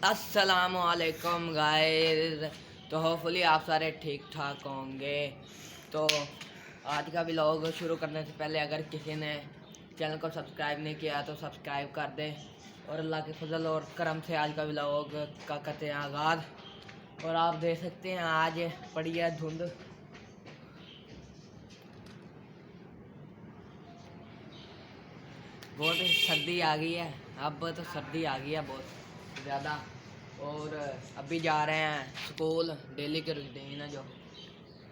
अस्सलामुअलैकुम गाइस। तो होपफुली आप सारे ठीक ठाक होंगे। तो आज का व्लॉग शुरू करने से पहले अगर किसी ने चैनल को सब्सक्राइब नहीं किया तो सब्सक्राइब कर दे और अल्लाह के फजल और करम से आज का व्लॉग का करते हैं आगाज़। और आप देख सकते हैं आज पड़ी है धुंध। बहुत सर्दी आ गई है, अब तो सर्दी आ गई है बहुत ज़्यादा। और अभी जा रहे हैं स्कूल, डेली की रूटीन है जो।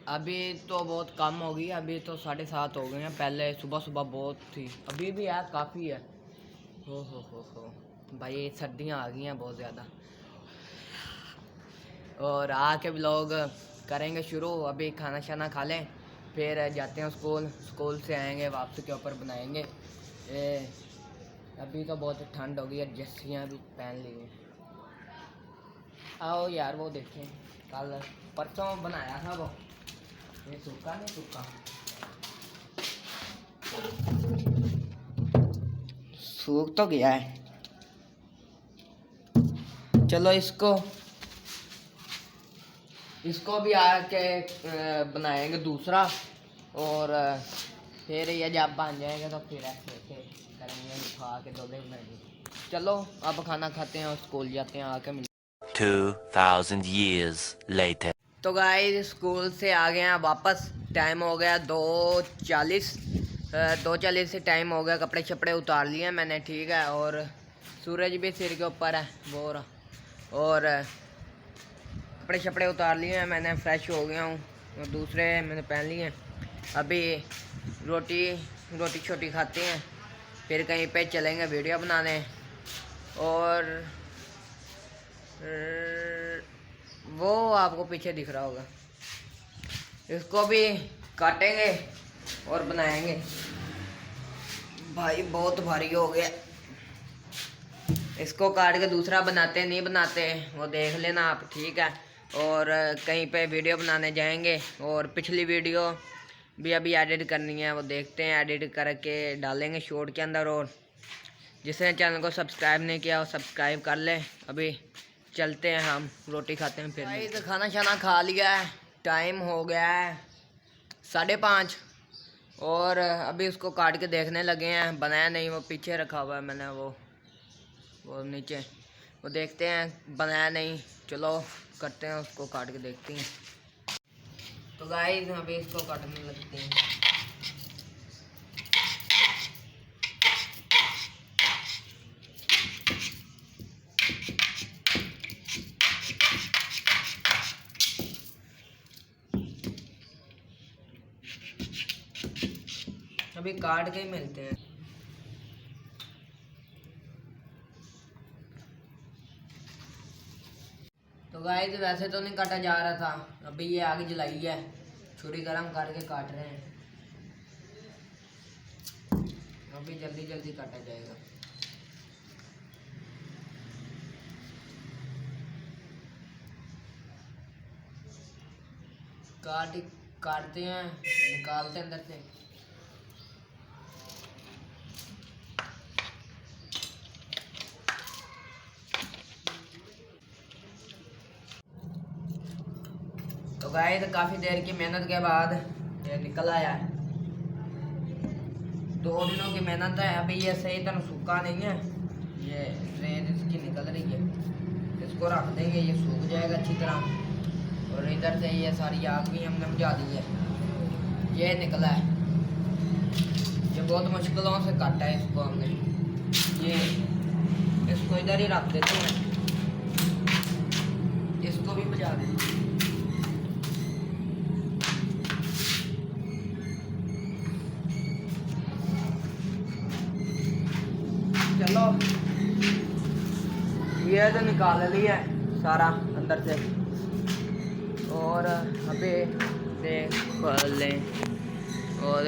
अभी तो बहुत कम हो गई, अभी तो 7:30 हो गए हैं। पहले सुबह सुबह बहुत थी, अभी भी है, काफ़ी है। हो भाई सर्दियाँ आ गई हैं बहुत ज़्यादा। और आके व्लॉग करेंगे शुरू। अभी खाना शाना खा लें, फिर जाते हैं स्कूल। स्कूल से आएंगे वापसी के ऊपर बनाएंगे। अभी तो बहुत ठंड हो गई है, जर्सियाँ भी पहन ली हैं। आओ यार, वो देखें, कल परसों बनाया था वो, ये सूखा नहीं सूखा, सूख तो गया है। चलो इसको भी आके बनाएंगे दूसरा। और फिर ये जब बन जाएगा तो फिर ऐसे करेंगे, खा के दो बनाएंगे। चलो अब खाना खाते हैं और स्कूल जाते हैं, आके मिल 2000 years later। तो गाइस स्कूल से आ गए हैं वापस। टाइम हो गया 2:40। 2:40 से टाइम हो गया। कपड़े शपड़े उतार लिए मैंने, ठीक है। और सूरज भी सिर के ऊपर है वो रहा। और कपड़े शपड़े उतार लिए हैं मैंने, फ्रेश हो गया हूँ और दूसरे मैंने पहन लिए हैं। अभी रोटी छोटी खाते हैं, फिर कहीं पे चलेंगे वीडियो बनाने। और वो आपको पीछे दिख रहा होगा, इसको भी काटेंगे और बनाएंगे। भाई बहुत भारी हो गया, इसको काट के दूसरा बनाते नहीं बनाते वो देख लेना आप, ठीक है। और कहीं पे वीडियो बनाने जाएंगे और पिछली वीडियो भी अभी एडिट करनी है, वो देखते हैं, एडिट करके डालेंगे शॉर्ट के अंदर। और जिसने चैनल को सब्सक्राइब नहीं किया वो सब्सक्राइब कर ले। अभी चलते हैं, हम रोटी खाते हैं। फिर भाई तो खाना शाना खा लिया है, टाइम हो गया है 5:30। और अभी उसको काट के देखने लगे हैं, बनाया नहीं, वो पीछे रखा हुआ है मैंने, वो नीचे, वो देखते हैं बनाया नहीं। चलो करते हैं, उसको काट के देखते हैं। तो गाइस अभी इसको काटने लगते हैं। अभी काट के ही मिलते हैं। तो गाइस वैसे तो नहीं काटा जा रहा था, अभी ये आग जलाई है, छुरी गरम करके काट रहे हैं। अभी जल्दी जल्दी काटा जाएगा। काटते हैं, निकालते हैं अंदर से। तो गाइस काफ़ी देर की मेहनत के बाद ये निकल आया है। 2 दिनों की मेहनत है। अभी ये सही तरह सूखा नहीं है, ये रेत इसकी निकल रही है। इसको रख देंगे, ये सूख जाएगा अच्छी तरह। और इधर से ये सारी आग भी हमने बुझा दी है। ये निकला है, ये बहुत मुश्किलों से काटा है इसको हमने। ये इसको इधर ही रख देते हैं, इसको भी बुझा देंगे। चलो ये तो निकाल लिया है सारा अंदर से। और अभी देख लें, और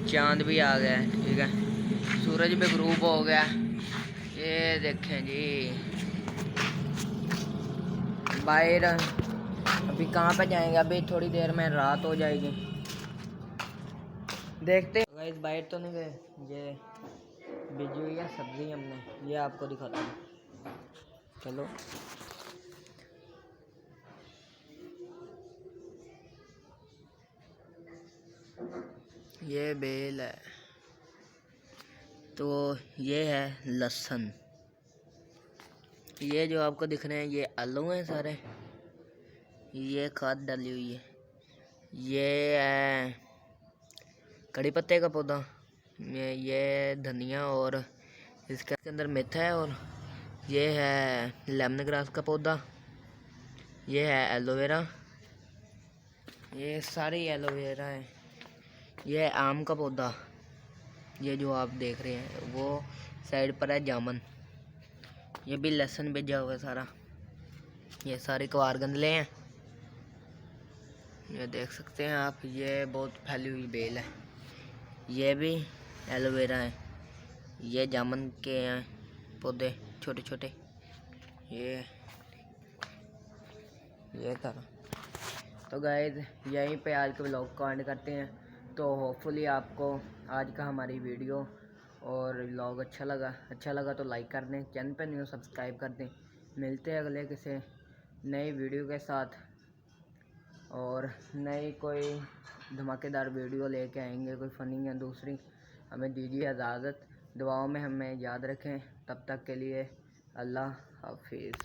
चांद भी आ गया है, ठीक है। सूरज भी ग्रूप हो गया, ये देखें जी बाहर। अभी कहाँ पे जाएंगे, अभी थोड़ी देर में रात हो जाएगी, देखते हैं। इस बाहर तो नहीं गए, ये बिजी हुई है सब्जी हमने, ये आपको दिखाता हूँ। चलो ये बेल है, तो ये है लहसुन। ये जो आपको दिख रहे हैं ये आलू हैं सारे, ये खाद डाली हुई है। ये है कड़ी पत्ते का पौधा, ये धनिया और इसके अंदर मेथा है। और ये है लेमन ग्रास का पौधा, ये है एलोवेरा, ये सारी एलोवेरा है। ये है आम का पौधा, ये जो आप देख रहे हैं वो साइड पर है जामुन। ये भी लहसुन बेजा हुआ है सारा। ये सारे कवार गंदले हैं, ये देख सकते हैं आप। ये बहुत फैली हुई बेल है। ये भी एलोवेरा है, ये जामुन के हैं पौधे छोटे छोटे। ये सारा। तो गाइस यहीं पे आज के व्लॉग को एंड करते हैं। तो होपफुली आपको आज का हमारी वीडियो और व्लॉग अच्छा लगा तो लाइक कर दें, चैनल पे न्यू सब्सक्राइब कर दें। मिलते हैं अगले किसी नई वीडियो के साथ, और नई कोई धमाकेदार वीडियो लेके आएंगे, कोई फ़नी या दूसरी। हमें दीजिए इजाज़त, दुआओं में हमें याद रखें। तब तक के लिए अल्लाह हाफिज़।